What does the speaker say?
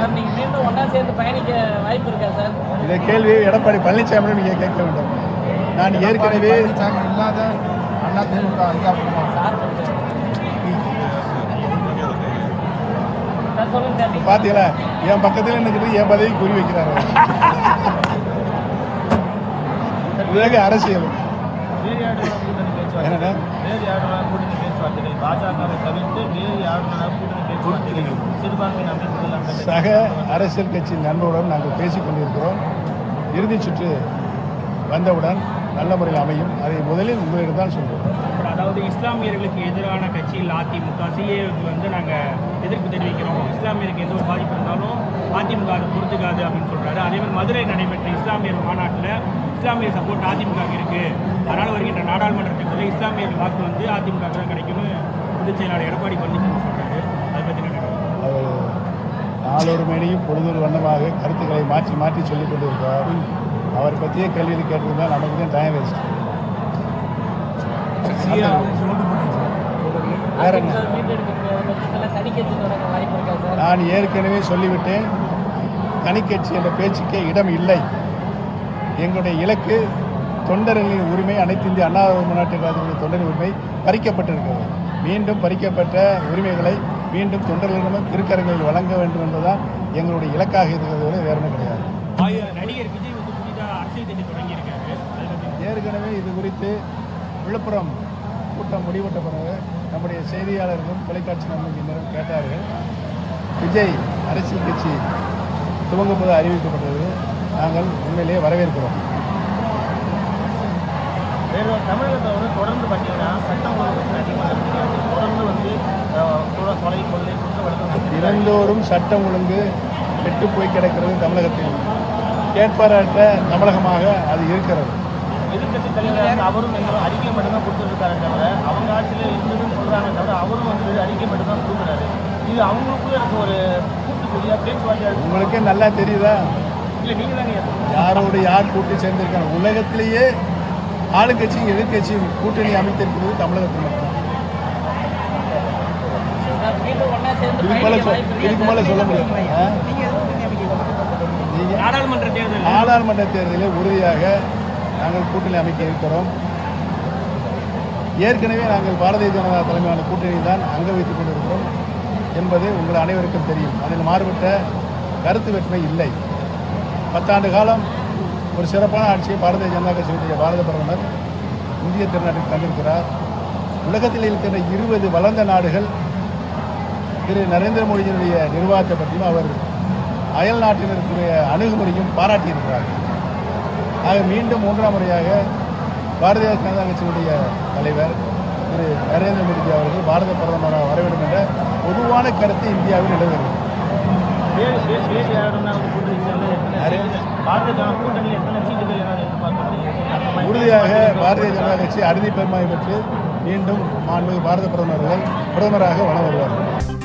Sir நீங்கள் மீண்டும் ஒன்றா சேர்ந்து பயணிக்க வாய்ப்பு இருக்கா சார்? இந்த கேள்வி எடப்பாடி பழனிசாமி நீங்கள் கேட்க வேண்டும். நான் ஏற்கனவே இல்லாத அண்ணா திமுக அதிகாரப்படுமா சார் சொல்லுங்க சார். பார்த்தீங்களா, என் பக்கத்தில் நின்றுக்கிட்டு என் பதவி குறி வைக்கிறாரு. இதுவே அரசியல். என்னடா வேறு யாருடன் கூட்டணி பேச்சுவார்த்தைகள் பாஜகவை தவிர்த்து வேறு யாருடன் கூட்டணி பேச்சுவார்த்தைகள் சிறுபான்மை அமைப்புகள் சக அரசியல் கட்சி நண்பருடன் நாங்கள் பேசிக் கொண்டிருக்கிறோம். இறுதிச் சுற்று வந்தவுடன் நல்ல முறையில் அமையும். அதை முதலில் உங்களிடம் தான் சொல்கிறோம். அதாவது இஸ்லாமியர்களுக்கு எதிரான கட்சியில் அதிமுக சிஏவுக்கு வந்து நாங்கள் எதிர்ப்பு தெரிவிக்கிறோம். இஸ்லாமியருக்கு எந்த ஒரு பாதிப்பு இருந்தாலும் அதிமுக அது பொறுத்துக்காது அப்படின்னு சொல்கிறாரு. அதே மாதிரி மதுரை நடைபெற்ற இஸ்லாமியர் மாநாட்டில் இஸ்லாமியர் சப்போர்ட் அதிமுக இருக்குது. அதனால் வருகின்ற நாடாளுமன்ற தேர்தலில் இஸ்லாமியர் வாக்கு வந்து அதிமுக தான் கிடைக்கும்னு பொதுச் செயலாளர் எடப்பாடி பழனிசாமி சொல்கிறாரு. அதை பற்றி அவர் நாளொரு மேடையும் பொழுதொரு வண்ணமாக கருத்துக்களை மாற்றி மாற்றி சொல்லிக் கொண்டிருக்கிறார். அவர் பற்றிய கேள்வியில் கேட்டிருந்தால் நமக்கு தான் டைம் வேஸ்ட். வேற என்ன? நான் ஏற்கனவே சொல்லிவிட்டேன், தனிக்கட்சி என்ற பேச்சுக்கே இடம் இல்லை. எங்களுடைய இலக்கு தொண்டர்களின் உரிமை, அனைத்து இந்திய அண்ணா மாநாட்டு கழகத்தினுடைய தொண்டரின் உரிமை பறிக்கப்பட்டிருக்கிறது. மீண்டும் பறிக்கப்பட்ட உரிமைகளை மீண்டும் தொண்டர்களிடமும் திருக்கரங்களில் வழங்க வேண்டும் என்பதுதான் எங்களுடைய இலக்காக இருக்கிறது, வேறு ஒன்றும் கிடையாது. நடிகர் விஜய் வந்து புதிதாக அரசியல் திட்டம் தொடங்கியிருக்காரு. ஏற்கனவே இது குறித்து விழுப்புரம் கூட்டம் முடிவெட்ட பிறகு நம்முடைய செய்தியாளர்களும் தொலைக்காட்சி நண்பர்களும் கேட்டார்கள். விஜய் அரசியல் கட்சி துவங்கும்போது அறிவிக்கப்பட்டது. நாங்கள் உண்மையிலேயே வரவேற்கிறோம். வேறு தமிழகத்தை வந்து தொடர்ந்து பார்த்தீங்கன்னா சட்டம் ஒழுங்கு அதிகமாக இருக்குது. தொடர்ந்து வந்து கொலை கொள்ளை குற்ற வழக்கு தினந்தோறும் சட்டம் ஒழுங்கு கெட்டு போய் கிடக்கிறது. தமிழகத்தில் கேட்பாரற்ற தமிழகமாக அது இருக்கிறது. எதிர்கட்சி தலைவர் அவரும் எங்களும் அறிக்கை மட்டும்தான் கொடுத்துருக்காரு தவிர அவங்க ஆட்சியில் இருந்ததுன்னு சொல்கிறாங்க தவிர அவரும் வந்து அறிக்கை மட்டும்தான் கொடுக்குறாரு. இது அவங்களுக்குள்ள இருக்க ஒரு கூட்டு சரியா பேச்சுவார்த்தை உங்களுக்கே நல்லா தெரியுதா? இல்லை நீங்கள் தாங்க யாரோடு யார் கூட்டு சேர்ந்திருக்காங்க? உலகத்திலேயே ஆளுங்கட்சியும் எதிர்கட்சியும் கூட்டணி அமைத்திருக்கிறது தமிழகத்தில் மட்டும். இதுக்கு மேலே சொல்ல முடியும். நாடாளுமன்ற தேர்தலில் உறுதியாக நாங்கள் கூட்டணி அமைக்க இருக்கிறோம். ஏற்கனவே நாங்கள் பாரதிய ஜனதா தலைமையான கூட்டணி தான் அங்க வைத்துக் கொண்டிருக்கிறோம் என்பது உங்கள் அனைவருக்கும் தெரியும். அதில் மாறுபட்ட கருத்து வேற்றுமை இல்லை. 10 ஆண்டு காலம் ஒரு சிறப்பான ஆட்சியை பாரதிய ஜனதா கட்சியுடைய பாரத பிரதமர் இந்திய திருநாட்டுக்கு தந்திருக்கிறார். உலகத்தில் இருக்கிற 20 வளர்ந்த நாடுகள் திரு நரேந்திர மோடியினுடைய நிர்வாகத்தை பற்றியும் அவர் அயல் நாட்டினருக்குரிய அணுகுமுறையும் பாராட்டியிருக்கிறார்கள். ஆக மீண்டும் 3ஆம் முறையாக பாரதிய ஜனதா கட்சியினுடைய தலைவர் திரு நரேந்திர மோடிஜி அவர்கள் பாரத பிரதமராக வர வேண்டும் என்ற பொதுவான கருத்து இந்தியாவில் நிலவுகிறது. உறுதியாக பாரதிய ஜனதா கட்சி அறுதி பெருமாய் பெற்று மீண்டும் மாண்புமிகு பாரத பிரதமராக வளம் வருவார்கள்.